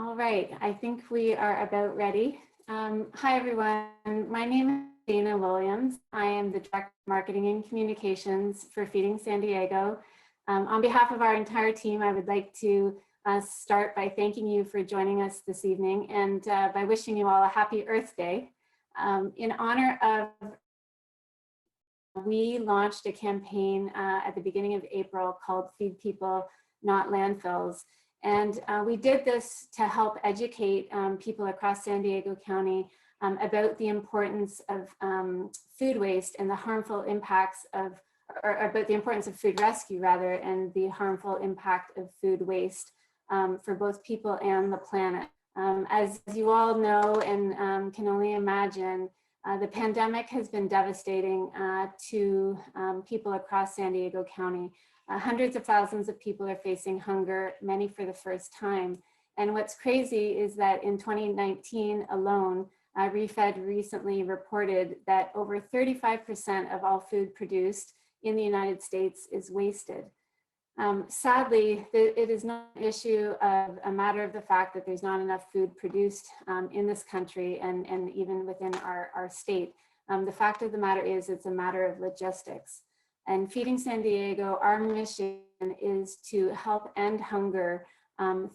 All right, I think we are about ready. Hi, everyone. My name is Dana Williams. I am the Director of Marketing and Communications for Feeding San Diego. On behalf of our entire team, I would like to start by thanking you for joining us this evening and by wishing you all a happy Earth Day. In honor of, we launched a campaign at the beginning of April called Feed People, Not Landfills. And we did this to help educate people across San Diego County about the importance of food waste and the harmful impacts of, or about the importance of food rescue rather, and the harmful impact of food waste for both people and the planet. As you all know and can only imagine, the pandemic has been devastating to people across San Diego County. Hundreds of thousands of people are facing hunger, many for the first time. And what's crazy is that in 2019 alone, ReFed recently reported that over 35% of all food produced in the United States is wasted. Sadly, it is not an issue of a matter of the fact that there's not enough food produced in this country and even within our state. The fact of the matter is it's a matter of logistics. And Feeding San Diego, our mission is to help end hunger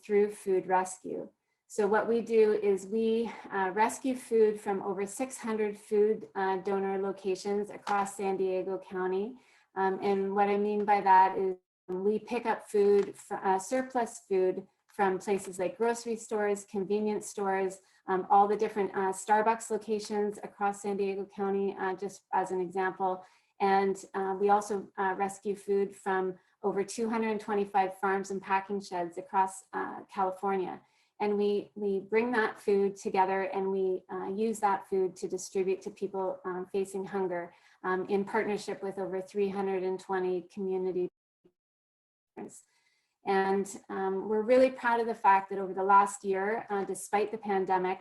through food rescue. So what we do is we rescue food from over 600 food donor locations across San Diego County. And what I mean by that is we pick up food, surplus food from places like grocery stores, convenience stores, all the different Starbucks locations across San Diego County, just as an example. And we also rescue food from over 225 farms and packing sheds across California. And we bring that food together and we use that food to distribute to people facing hunger in partnership with over 320 community partners. And we're really proud of the fact that over the last year, despite the pandemic,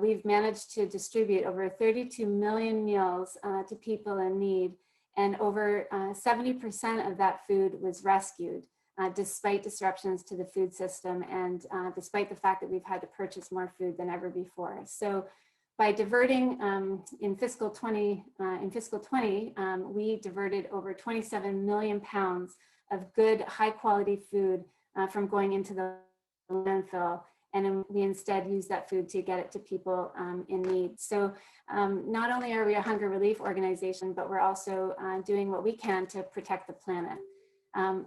we've managed to distribute over 32 million meals to people in need. And over 70% of that food was rescued, despite disruptions to the food system and despite the fact that we've had to purchase more food than ever before. So by diverting in fiscal 20, we diverted over 27 million pounds of good, high quality food from going into the landfill. And we instead use that food to get it to people in need. So not only are we a hunger relief organization, but we're also doing what we can to protect the planet.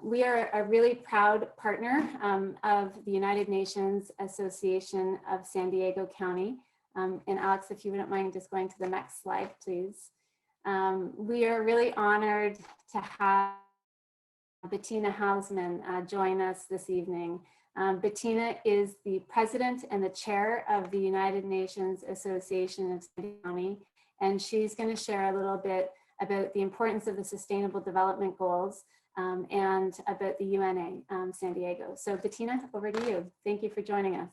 We are a really proud partner of the United Nations Association of San Diego County. And Alex, if you wouldn't mind just going to the next slide, please. We are really honored to have Bettina Hausman join us this evening. Bettina is the president and the chair of the United Nations Association of San Diego County, and she's going to share a little bit about the importance of the Sustainable Development Goals and about the UNA San Diego. So Bettina, over to you. Thank you for joining us.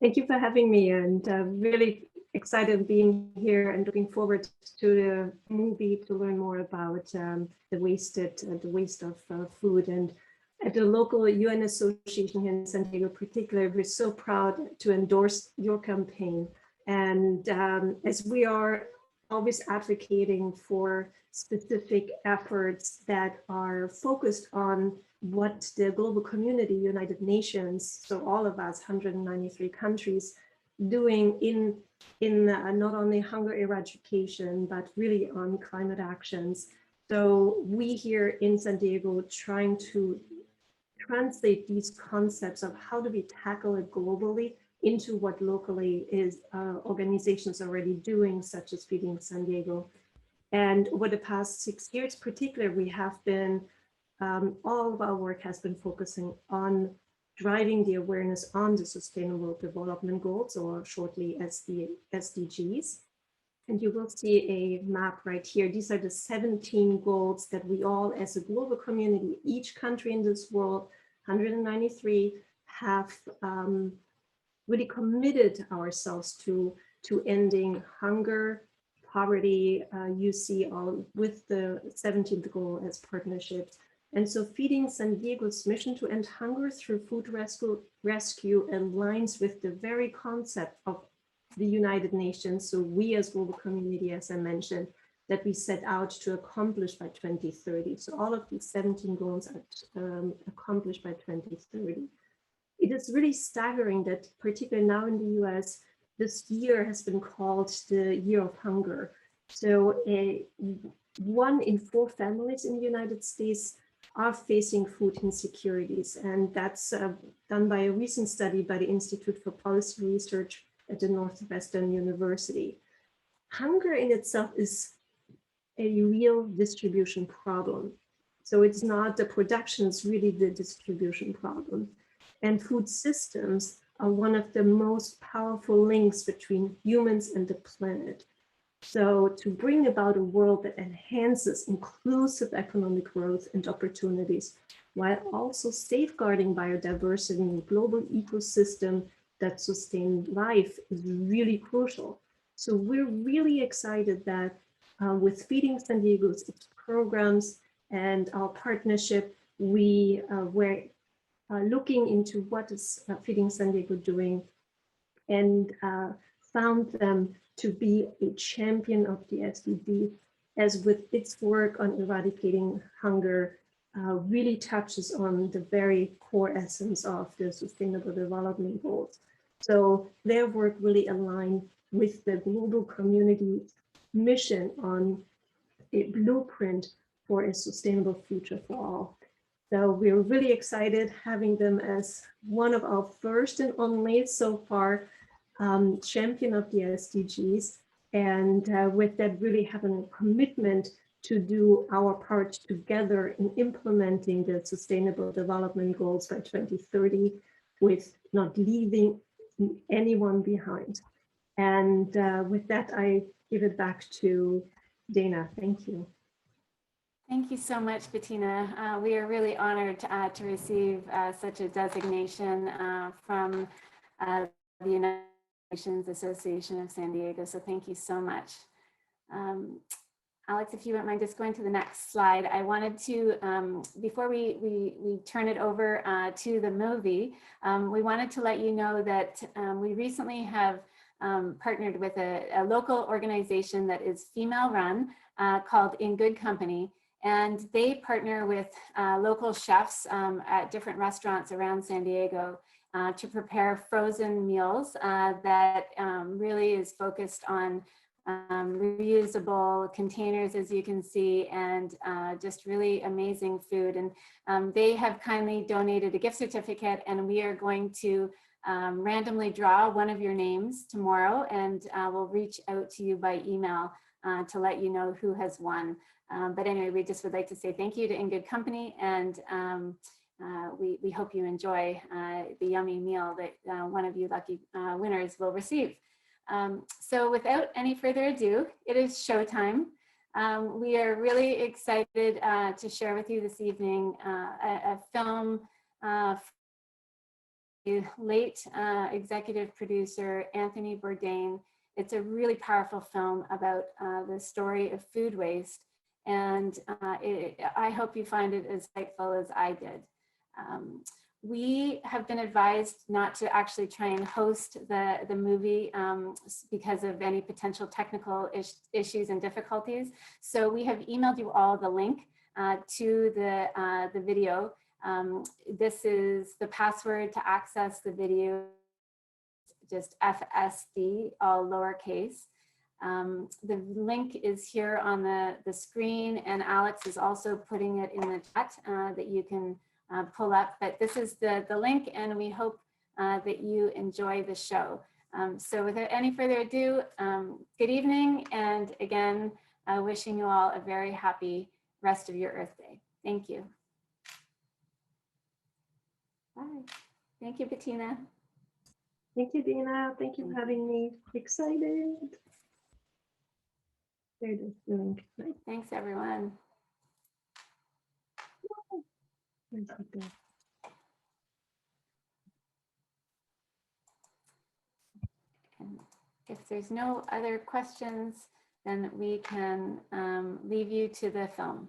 Thank you for having me, and really excited being here and looking forward to the movie to learn more about the waste of food. And at the local UN Association here in San Diego in particular, we're so proud to endorse your campaign. And as we are always advocating for specific efforts that are focused on what the global community, United Nations, so all of us, 193 countries, doing in not only hunger eradication, but really on climate actions. So we here in San Diego trying to translate these concepts of how do we tackle it globally into what locally is organizations already doing, such as Feeding San Diego. And over the past 6 years, particularly, we have been, all of our work has been focusing on driving the awareness on the Sustainable Development Goals, or shortly as the SDGs. And you will see a map right here. These are the 17 goals that we all, as a global community, each country in this world, 193, have really committed ourselves to ending hunger, poverty. You see all with the 17th goal as partnerships And so Feeding San Diego's mission to end hunger through food rescue aligns with the very concept of the United Nations. So we as global community, as I mentioned, that we set out to accomplish by 2030. So all of these 17 goals are accomplished by 2030. It is really staggering that particularly now in the US, this year has been called the Year of Hunger. So 1 in 4 families in the United States are facing food insecurities. And that's done by a recent study by the Institute for Policy Research at the Northwestern University. Hunger in itself is a real distribution problem. So it's not the production, it's really the distribution problem. And food systems are one of the most powerful links between humans and the planet. So to bring about a world that enhances inclusive economic growth and opportunities, while also safeguarding biodiversity and global ecosystem that sustain life is really crucial. So we're really excited that with Feeding San Diego's its programs and our partnership, we were looking into what is Feeding San Diego doing and found them to be a champion of the SDG, as with its work on eradicating hunger really touches on the very core essence of the Sustainable Development Goals. So their work really aligned with the global community mission on a blueprint for a sustainable future for all. So we're really excited having them as one of our first and only so far champion of the SDGs. And with that, really having a commitment to do our part together in implementing the Sustainable Development Goals by 2030 with not leaving anyone behind. And with that, I give it back to Dana. Thank you. Thank you so much, Bettina. We are really honored to receive such a designation from the United Nations Association of San Diego. So thank you so much. Alex, if you wouldn't mind just going to the next slide, I wanted to, before we turn it over to the movie, we wanted to let you know that we recently have partnered with a local organization that is female run called In Good Company. And they partner with local chefs at different restaurants around San Diego to prepare frozen meals that really is focused on reusable containers, as you can see, and just really amazing food. And they have kindly donated a gift certificate, and we are going to randomly draw one of your names tomorrow, and we'll reach out to you by email to let you know who has won. But anyway, we just would like to say thank you to In Good Company, and we hope you enjoy the yummy meal that one of you lucky winners will receive. So without any further ado, it is showtime. We are really excited to share with you this evening a film late executive producer Anthony Bourdain. It's a really powerful film about the story of food waste. And I hope you find it as insightful as I did. We have been advised not to actually try and host the movie because of any potential technical issues and difficulties. So we have emailed you all the link to the video. This is the password to access the video, just FSD, all lowercase. The link is here on the screen, and Alex is also putting it in the chat that you can pull up. But this is the link, and we hope that you enjoy the show. So without any further ado, good evening, and again, wishing you all a very happy rest of your Earth Day. Thank you. Bye. Thank you, Bettina. Thank you, Dina. Thank you for having me. Excited. There it is, the link. Nice. Thanks, everyone. Where's it there? And if there's no other questions, then we can leave you to the film.